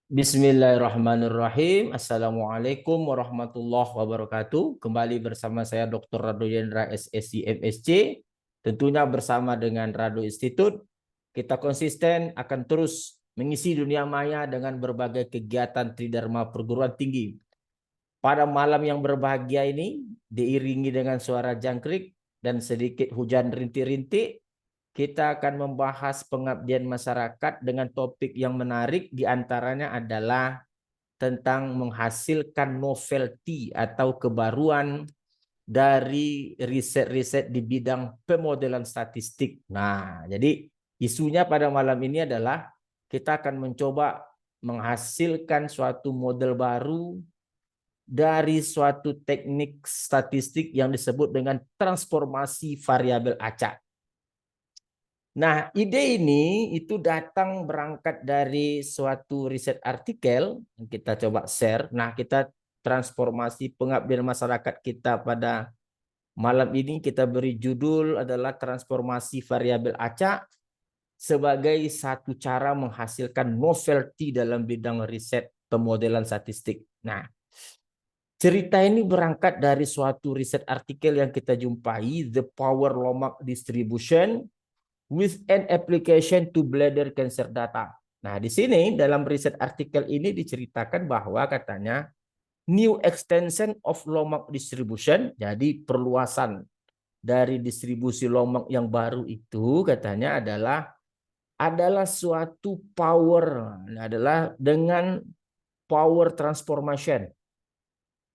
Bismillahirrahmanirrahim. Assalamualaikum warahmatullahi wabarakatuh. Kembali bersama saya Dr. Rado Yendra SSC MSc. Tentunya bersama dengan Rado Institute. Kita konsisten akan terus mengisi dunia maya dengan berbagai kegiatan Tridharma perguruan tinggi. Pada malam yang berbahagia ini, diiringi dengan suara jangkrik dan sedikit hujan rintik-rintik, kita akan membahas pengabdian masyarakat dengan topik yang menarik, diantaranya adalah tentang menghasilkan novelty atau kebaruan dari riset-riset di bidang pemodelan statistik. Nah, jadi isunya pada malam ini adalah kita akan mencoba menghasilkan suatu model baru dari suatu teknik statistik yang disebut dengan transformasi variabel acak. Nah, ide ini itu datang berangkat dari suatu riset artikel yang kita coba share. Nah, kita transformasi pengabdian masyarakat kita pada malam ini kita beri judul adalah transformasi variabel acak sebagai satu cara menghasilkan novelty dalam bidang riset pemodelan statistik. Nah, cerita ini berangkat dari suatu riset artikel yang kita jumpai, The Power Lomak Distribution with an application to bladder cancer data. Nah, di sini dalam riset artikel ini diceritakan bahwa katanya new extension of Lomak distribution, jadi perluasan dari distribusi Lomak yang baru itu katanya adalah suatu power, adalah dengan power transformation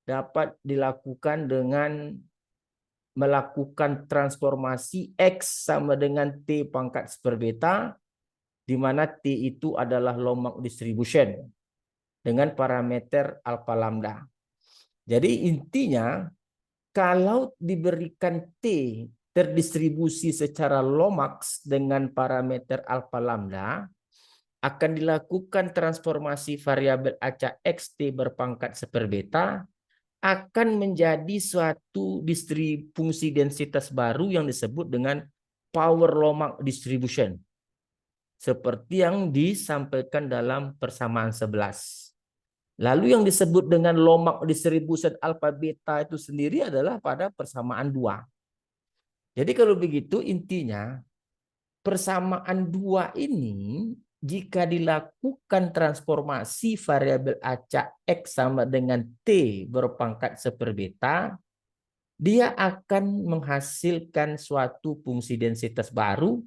dapat dilakukan dengan melakukan transformasi X sama dengan T pangkat super beta, di mana T itu adalah Lomak distribution dengan parameter alpha lambda. Jadi intinya, kalau diberikan T terdistribusi secara Lomax dengan parameter alpha lambda, akan dilakukan transformasi variabel acak XT berpangkat super beta akan menjadi suatu fungsi densitas baru yang disebut dengan power Lomak distribution. Seperti yang disampaikan dalam persamaan 11. Lalu yang disebut dengan Lomak distribution alpha beta itu sendiri adalah pada persamaan 2. Jadi kalau begitu intinya persamaan 2 ini jika dilakukan transformasi variabel acak X sama dengan T berpangkat super beta, dia akan menghasilkan suatu fungsi densitas baru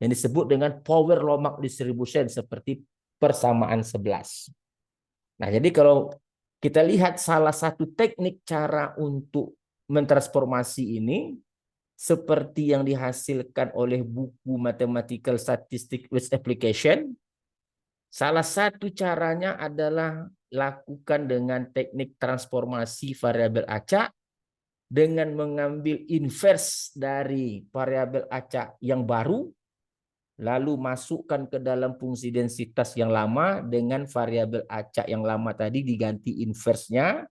yang disebut dengan power Lomak distribution seperti persamaan 11. Nah, jadi kalau kita lihat salah satu teknik cara untuk mentransformasi ini seperti yang dihasilkan oleh buku Mathematical Statistics with Application. Salah satu caranya adalah lakukan dengan teknik transformasi variabel acak dengan mengambil inverse dari variabel acak yang baru, lalu masukkan ke dalam fungsi densitas yang lama dengan variabel acak yang lama tadi diganti inverse-nya.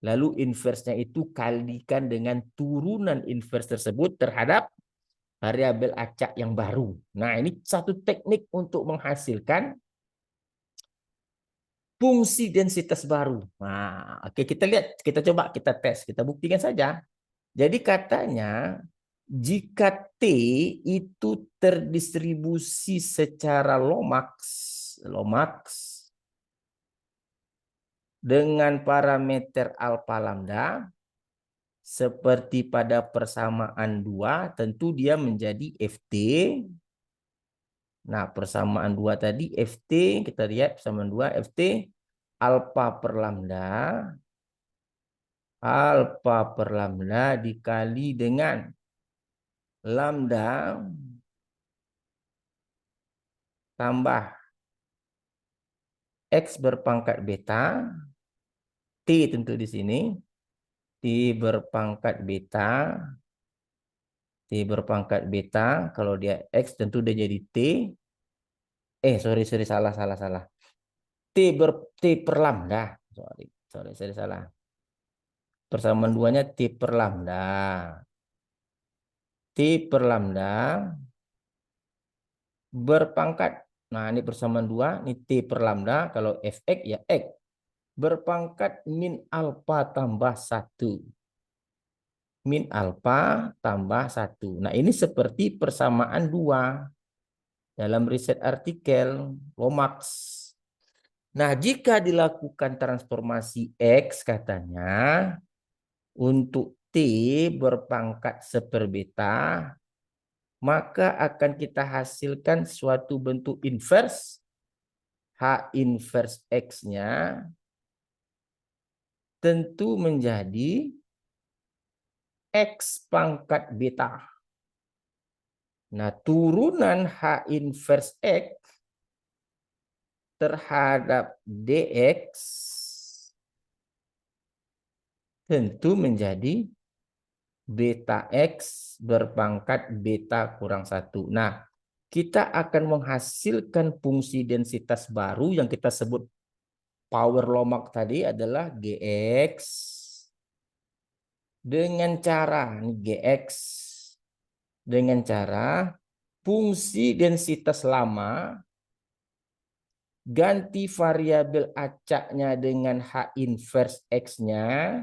Lalu inverse-nya itu kalikan dengan turunan inverse tersebut terhadap variabel acak yang baru. Nah, ini satu teknik untuk menghasilkan fungsi densitas baru. Nah, oke, kita lihat, kita coba, kita tes, kita buktikan saja. Jadi katanya jika T itu terdistribusi secara Lomax dengan parameter alpha lambda, seperti pada persamaan 2, tentu dia menjadi FT. Nah, persamaan 2 tadi FT, kita lihat persamaan 2 FT alpha per lambda dikali dengan lambda tambah X berpangkat beta, T tentu di sini, T berpangkat beta, kalau dia X tentu dia jadi T, sorry, salah. T per lambda, sorry, salah. Persamaan 2-nya T per lambda berpangkat Nah, ini persamaan 2. Ini T per lambda. Kalau Fx ya X. Berpangkat min alfa tambah 1. Min alfa tambah 1. Nah, ini seperti persamaan 2 dalam riset artikel Lomax. Nah, jika dilakukan transformasi X katanya untuk T berpangkat 1 beta, maka akan kita hasilkan suatu bentuk inverse. H inverse X-nya tentu menjadi X pangkat beta. Nah, turunan H inverse X terhadap DX tentu menjadi beta X berpangkat beta kurang 1. Nah, kita akan menghasilkan fungsi densitas baru yang kita sebut power Lomax tadi adalah GX dengan cara GX dengan cara fungsi densitas lama ganti variabel acaknya dengan H inverse X-nya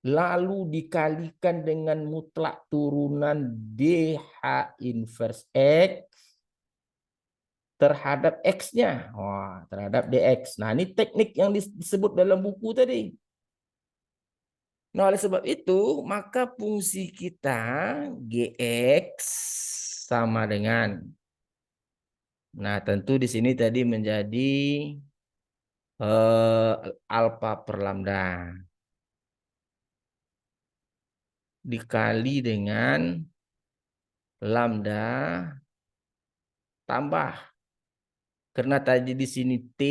lalu dikalikan dengan mutlak turunan DH inverse X terhadap X-nya. Wah, terhadap DX. Nah, ini teknik yang disebut dalam buku tadi. Nah, oleh sebab itu, maka fungsi kita GX sama dengan. Nah, tentu di sini tadi menjadi alfa per lambda. Dikali dengan lambda tambah. Karena tadi di sini T,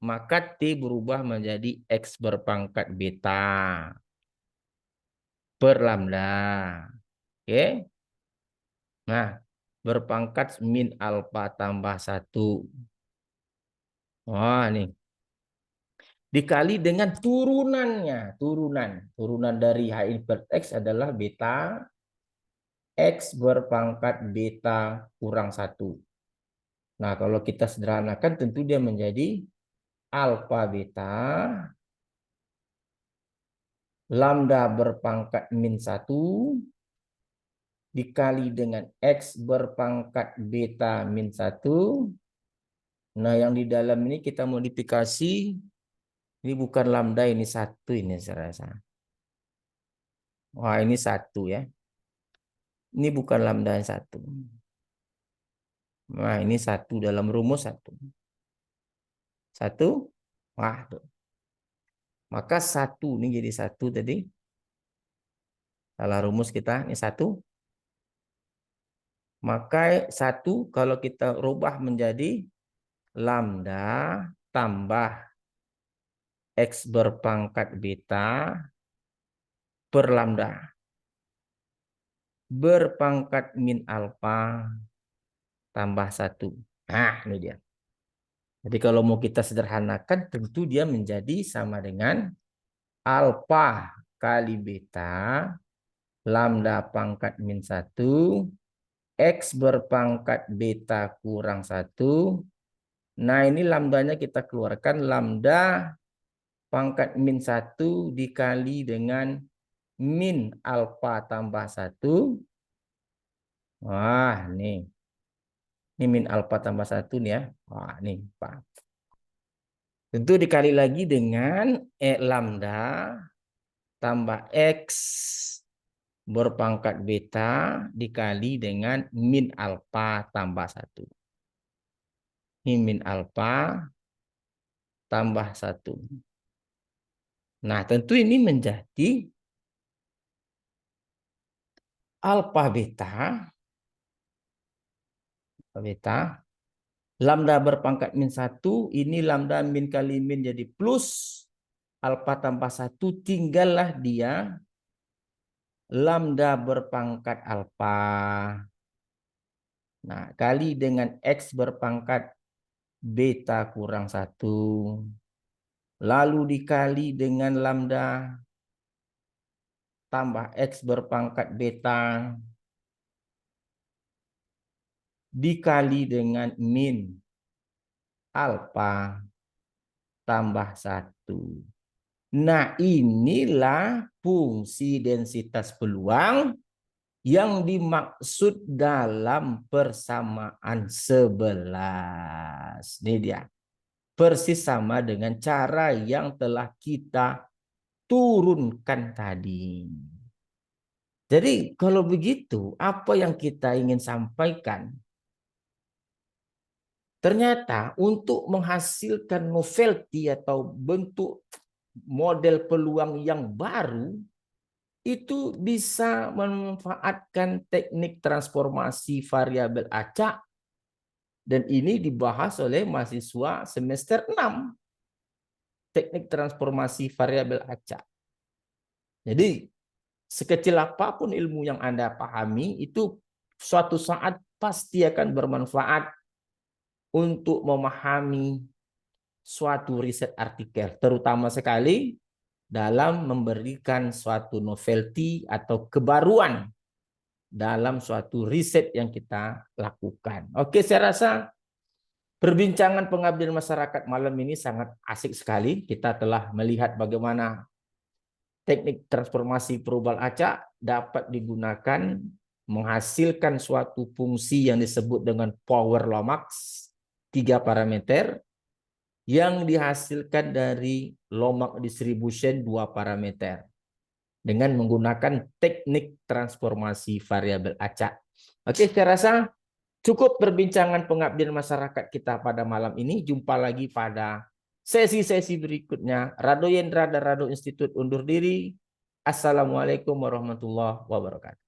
maka T berubah menjadi X berpangkat beta per lambda. Oke. Nah, berpangkat min alfa tambah 1. Wah, nih. Dikali dengan turunannya. Turunan dari H inverse X adalah beta X berpangkat beta kurang 1. Nah, kalau kita sederhanakan tentu dia menjadi alfa beta lambda berpangkat min 1 dikali dengan X berpangkat beta min 1. Nah, yang di dalam ini kita modifikasi. Ini bukan lambda, ini 1 ini saya rasa. Wah, ini 1 ya. Ini bukan lambda yang 1. Nah, ini 1 dalam rumus 1. 1. Wah, tuh. Maka 1 ini jadi 1 tadi. Salah rumus kita, ini 1. Maka 1 kalau kita rubah menjadi lambda tambah X berpangkat beta per lambda berpangkat min alfa tambah 1. Nah, ini dia. Jadi kalau mau kita sederhanakan, tentu dia menjadi sama dengan alfa kali beta lambda pangkat min 1 X berpangkat beta kurang 1. Nah, ini lambdanya kita keluarkan. Lambda pangkat min 1 dikali dengan min alfa tambah 1. Wah, nih. Ini min alfa tambah 1 nih ya. Wah, nih, Pak. Tentu dikali lagi dengan lambda tambah X berpangkat beta dikali dengan min alfa tambah 1. Ini min alfa tambah 1. Nah, tentu ini menjadi alfa beta lambda berpangkat min 1, ini lambda min kali min jadi plus alfa tambah 1, tinggallah dia lambda berpangkat alfa. Nah, kali dengan X berpangkat beta kurang 1. Lalu dikali dengan lambda tambah X berpangkat beta dikali dengan min alfa tambah 1. Nah, inilah fungsi densitas peluang yang dimaksud dalam persamaan 11. Ini dia. Persis sama dengan cara yang telah kita turunkan tadi. Jadi kalau begitu, apa yang kita ingin sampaikan? Ternyata untuk menghasilkan novelty atau bentuk model peluang yang baru, itu bisa memanfaatkan teknik transformasi variabel acak, dan ini dibahas oleh mahasiswa semester 6, teknik transformasi variabel acak. Jadi sekecil apapun ilmu yang Anda pahami, itu suatu saat pasti akan bermanfaat untuk memahami suatu riset artikel, terutama sekali dalam memberikan suatu novelty atau kebaruan dalam suatu riset yang kita lakukan. Oke, saya rasa perbincangan pengabdian masyarakat malam ini sangat asik sekali. Kita telah melihat bagaimana teknik transformasi perubal acak dapat digunakan menghasilkan suatu fungsi yang disebut dengan power Lomax 3 parameter yang dihasilkan dari Lomax distribution 2 parameter dengan menggunakan teknik transformasi variabel acak. Oke, saya rasa cukup perbincangan pengabdian masyarakat kita pada malam ini. Jumpa lagi pada sesi-sesi berikutnya. Rado Yendra dan Rado Institut undur diri. Assalamualaikum warahmatullahi wabarakatuh.